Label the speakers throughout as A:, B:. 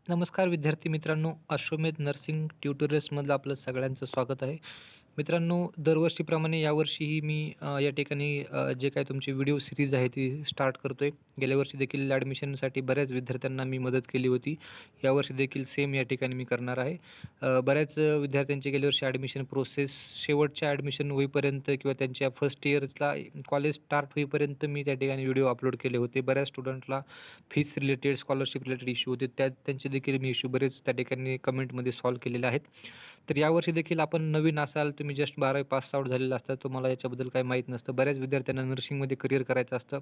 A: नमस्कार विद्यार्थी मित्रांनो, अश्वमेध नर्सिंग ट्युटोरियल्समधलं आपलं सगळ्यांचं स्वागत आहे. मित्रांनो, दरवर्षीप्रमाणे यावर्षीही मी या ठिकाणी जे काही तुमची व्हिडिओ सीरीज आहे ती स्टार्ट करतोय. गेल्या वर्षी देखील ॲडमिशनसाठी बऱ्याच विद्यार्थ्यांना मी मदत केली होती. यावर्षी देखील सेम या ठिकाणी मी करणार आहे. बऱ्याच विद्यार्थ्यांची गेल्या वर्षी ॲडमिशन प्रोसेस शेवटच्या ॲडमिशन होईपर्यंत किंवा त्यांच्या फर्स्ट इयर्सला कॉलेज स्टार्ट होईपर्यंत मी त्या ठिकाणी व्हिडिओ अपलोड केले होते. बऱ्याच स्टुडंटला fees related, scholarship related issue होते. त्यांचे देखील मी इश्यू बरेच त्या ठिकाणी कमेंटमध्ये सॉल्व्ह केलेले आहेत. तर यावर्षी देखील आपण नवीन असाल, तुम्ही जस्ट 12वी पास आउट झालेला असता, तुम्हाला याच्याबद्दल काही माहीत नसतं. बऱ्याच विद्यार्थ्यांना नर्सिंगमध्ये करिअर करायचं असतं.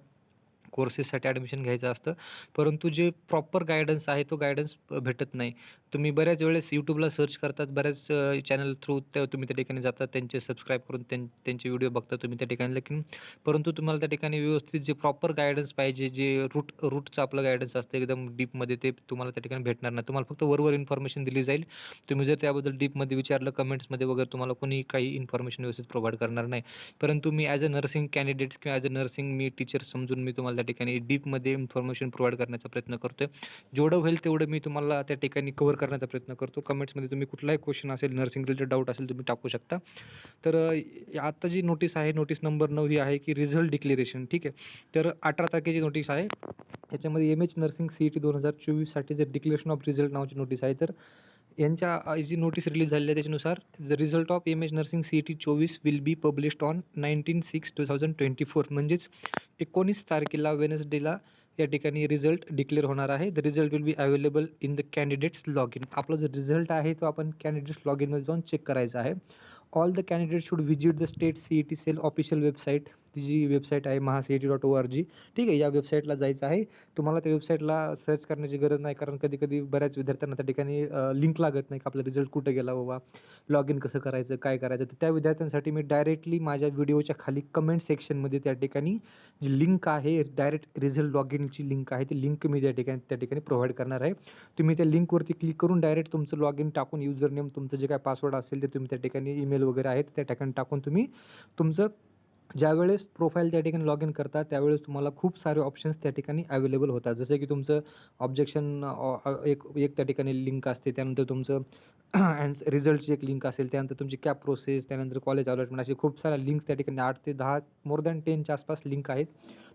A: कोर्सेससाठी ॲडमिशन घ्यायचं असतं. परंतु जे प्रॉपर गाईडन्स आहे तो गाईडन्स भेटत नाही. तुम्ही बऱ्याच वेळेस YouTubeला सर्च करतात, बऱ्याच चॅनल थ्रू तुम्ही त्या ठिकाणी जातात, त्यांचे सबस्क्राईब करून त्यांचे व्हिडिओ बघता तुम्ही त्या ठिकाणी. लेकिन परंतु तुम्हाला त्या ठिकाणी व्यवस्थित जे प्रॉपर गाईडन्स पाहिजे, जे रूटचं आपलं गाईडन्स असतं एकदम डीपमध्ये, ते तुम्हाला त्या ठिकाणी भेटणार नाही. तुम्हाला फक्त वरवर इन्फॉर्मेशन दिली जाईल. तुम्ही जर त्याबद्दल डीपमध्ये विचारलं कमेंट्समध्ये वगैरे, तुम्हाला कोणी काही इन्फॉर्मेशन व्यवस्थित प्रोव्हाईड करणार नाही. परंतु मी ॲज अ नर्सिंग कॅन्डिडेट्स किंवा as a nursing me teacher समजून मी तुम्हाला त्या ठिकाणी डीपमध्ये इन्फॉर्मेशन प्रोव्हाईड करण्याचा प्रयत्न करतो आहे. जेवढं होईल तेवढं मी तुम्हाला त्या ठिकाणी कव्हर करण्याचा प्रयत्न करतो. कमेंट्समध्ये तुम्ही कुठलाही क्वेश्चन असेल, नर्सिंग रिलेटेड डाऊट असेल, तुम्ही टाकू शकता. तर आत्ता जी नोटीस आहे, नोटीस नंबर 9 ही आहे की रिझल्ट डिक्लेरेशन. ठीक आहे. तर 18 तारखेची नोटीस आहे. याच्यामध्ये MH नर्सिंग CET 2024साठी जर डिक्लेरेशन ऑफ रिझल्ट नावाची नोटीस आहे. तर यांच्या जी नोटीस रिलीज झालेली आहे त्याच्यानुसार the result of MH nursing CET 24 will be published on 19/6/2024, म्हणजेच 19 तारखेला वेडनेसडेला या ठिकाणी रिझल्ट डिक्लेअर होणार आहे. The result will be available in the candidates log in. आपला जो रिझल्ट आहे तो आपण कॅन्डिडेट्स लॉग इनमध्ये जाऊन चेक करायचा आहे. All the candidate should visit the state CET cell official website. ती जी वेबसाईट आहे mahaCET.org. ठीक आहे. या वेबसाईटला जायचं आहे. तुम्हाला त्या वेबसाईटला सर्च करण्याची गरज नाही, कारण कधी-कधी बऱ्याच विद्यार्थ्यांना त्या ठिकाणी लिंक लागत नाही की आपला रिझल्ट कुठे गेला बाबा, लॉग इन कसं करायचं, काय करायचं. तर त्या विद्यार्थ्यांसाठी मी डायरेक्टली माझ्या व्हिडिओच्या खाली कमेंट सेक्शनमध्ये त्या ठिकाणी जी लिंक आहे, डायरेक्ट रिझल्ट लॉग इनची लिंक आहे, ती लिंक मी त्या ठिकाणी प्रोव्हाईड करणार आहे. तुम्ही त्या लिंकवरती क्लिक करून डायरेक्ट तुमचं लॉग इन टाकून, युजर नेम तुमचं जे काही पासवर्ड असेल ते तुम्ही त्या ठिकाणी, ईमेल वगैरे आहेत त्या ठिकाणी टाकून तुम्ही तुमचं ज्यावेळेस प्रोफाईल त्या ठिकाणी लॉग इन करता त्यावेळेस तुम्हाला खूप सारे ऑप्शन्स त्या ठिकाणी अवेलेबल होतात. जसं की तुमचं ऑब्जेक्शन एक एक त्या ठिकाणी लिंक असते. त्यानंतर तुमचं रिझल्टची एक लिंक असेल. त्यानंतर तुमची कॅप प्रोसेस, त्यानंतर कॉलेज अलॉटमेंट, असे खूप साऱ्या लिंक्स त्या ठिकाणी 8 ते 10 मोर दॅन 10च्या आसपास लिंक आहेत.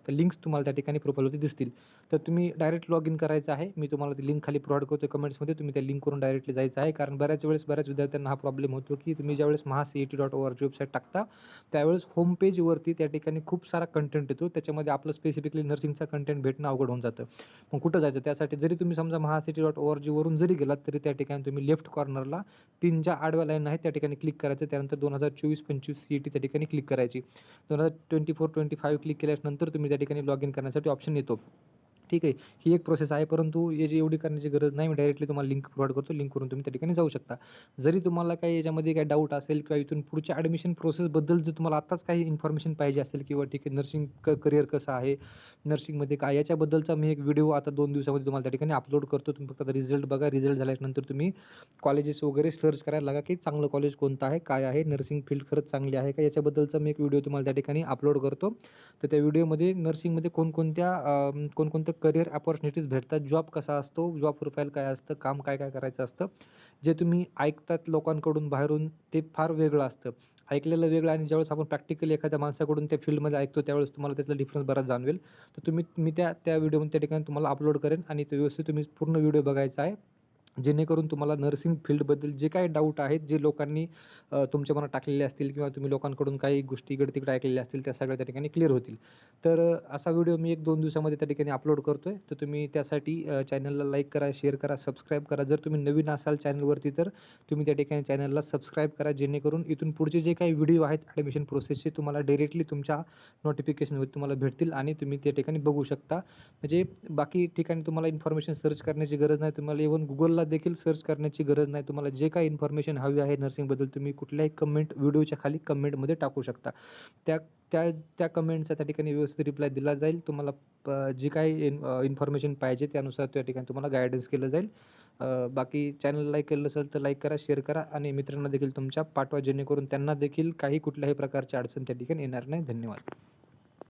A: तर लिंक्स तुम्हाला त्या ठिकाणी प्रोफाईलवरती दिसतील. तर तुम्ही डायरेक्ट लॉग इन करायचं आहे. मी तुम्हाला ती लिंक खाली प्रोव्हाईड करतो कमेंट्समध्ये. तुम्ही त्या लिंकवरून डायरेक्टली जायचं आहे. कारण बऱ्याच वेळेस बऱ्याच विद्यार्थ्यांना हा प्रॉब्लेम होतो की तुम्ही ज्यावेळेस mahaCET.org वेबसाईट टाकता त्यावेळेस होम पेजवरती त्या ठिकाणी खूप सारा कंटेंट येतो. त्याच्यामध्ये आपलं स्पेसिफिकली नर्सिंगचा कंटेंट भेटणं अवघड होऊन जातं. मग कुठं जायचं? त्यासाठी जरी तुम्ही समजा mahaCET.org वरून जरी गेलात तरी त्या ठिकाणी तुम्ही लेफ्ट कॉर्नरला 3 ज्या आडव्या लाईन आहेत त्या ठिकाणी क्लिक करायचं. त्यानंतर 2024-25 CET त्या ठिकाणी क्लिक करायची. 2024-25 क्लिक केल्यानंतर तुम्ही त्या ठिकाणी लॉग इन करण्यासाठी ऑप्शन येतो. ठीक आहे. ही एक प्रोसेस आहे, परंतु याची एवढी करण्याची गरज नाही. मी डायरेक्टली तुम्हाला लिंक प्रोव्हाईड करतो. लिंकवरून तुम्ही त्या ठिकाणी जाऊ शकता. जरी तुम्हाला काही याच्यामध्ये काही डाऊट असेल किंवा इथून पुढच्या ॲडमिशन प्रोसेसबद्दल जर तुम्हाला आत्ताच काही इन्फॉर्मेशन पाहिजे असेल किंवा ठीक आहे, नर्सिंग करिअर कसं आहे, नर्सिंगमध्ये काय, याच्याबद्दलचा मी एक व्हिडिओ आता 2 दिवसामध्ये तुम्हाला त्या ठिकाणी अपलोड करतो. तुम्ही फक्त आता रिझल्ट बघा. रिझल्ट झाल्यानंतर तुम्ही कॉलेजेस वगैरे सर्च करायला लागा की चांगलं कॉलेज कोणतं आहे, काय आहे, नर्सिंग फील्ड खरंच चांगली आहे का, याच्याबद्दलचा मी एक व्हिडिओ तुम्हाला त्या ठिकाणी अपलोड करतो. तर त्या व्हिडिओमध्ये नर्सिंगमध्ये कोणकोणत्या करिअर अपॉर्च्युनिटीज भेटतात, जॉब कसा असतो, जॉब प्रोफाईल काय असतं, काम काय काय करायचं असतं, जे तुम्ही ऐकतात लोकांकडून बाहेरून ते फार वेगळं असतं. ऐकलेलं वेगळं आणि ज्यावेळेस आपण प्रॅक्टिकली एखाद्या माणसाकडून त्या फील्डमध्ये ऐकतो त्यावेळेस तुम्हाला त्यातला डिफरन्स बराच जाणवेल. तर मी त्या व्हिडिओमध्ये त्या ठिकाणी तुम्हाला अपलोड करेन आणि ते व्यवस्थित तुम्ही पूर्ण व्हिडिओ बघायचा आहे. जेणेकरून तुम्हाला नर्सिंग फील्डबद्दल जे काही डाऊट आहेत, जे लोकांनी तुमच्या मनात टाकलेले असतील किंवा तुम्ही लोकांकडून काही गोष्टी इकडे-तिकडे ऐकलेल्या असतील, त्या सगळ्या त्या ठिकाणी क्लिअर होतील. तर असा व्हिडिओ मी 1-2 दिवसामध्ये त्या ठिकाणी अपलोड करतो आहे. तर तुम्ही त्यासाठी चॅनलला लाईक करा, शेअर करा, सबस्क्राईब करा. जर तुम्ही नवीन असाल चॅनलवरती तर तुम्ही त्या ठिकाणी चॅनलला सबस्क्राईब करा, जेणेकरून इथून पुढचे जे काही व्हिडिओ आहेत ॲडमिशन प्रोसेसचे तुम्हाला डायरेक्टली तुमच्या नोटिफिकेशनमध्ये तुम्हाला भेटतील आणि तुम्ही त्या ठिकाणी बघू शकता. म्हणजे बाकी ठिकाणी तुम्हाला इन्फॉर्मेशन सर्च करण्याची गरज नाही. तुम्हाला इव्हन Googleला देखील सर्च करण्याची गरज नाही. तुम्हाला जे काही इन्फॉर्मेशन हवी आहे नर्सिंगबद्दल तुम्ही कुठल्याही व्हिडिओच्या खाली कमेंटमध्ये टाकू शकता. त्या त्या त्या कमेंटचा त्या ठिकाणी व्यवस्थित रिप्लाय दिला जाईल. तुम्हाला जी काही इन्फॉर्मेशन पाहिजे त्यानुसार त्या ठिकाणी तुम्हाला गाईडन्स केलं जाईल. बाकी चॅनल लाईक केलं असेल तर लाईक करा, शेअर करा आणि मित्रांना देखील तुमच्या पाठवा, जेणेकरून त्यांना देखील कुठल्याही प्रकारची अडचण त्या ठिकाणी येणार नाही. धन्यवाद.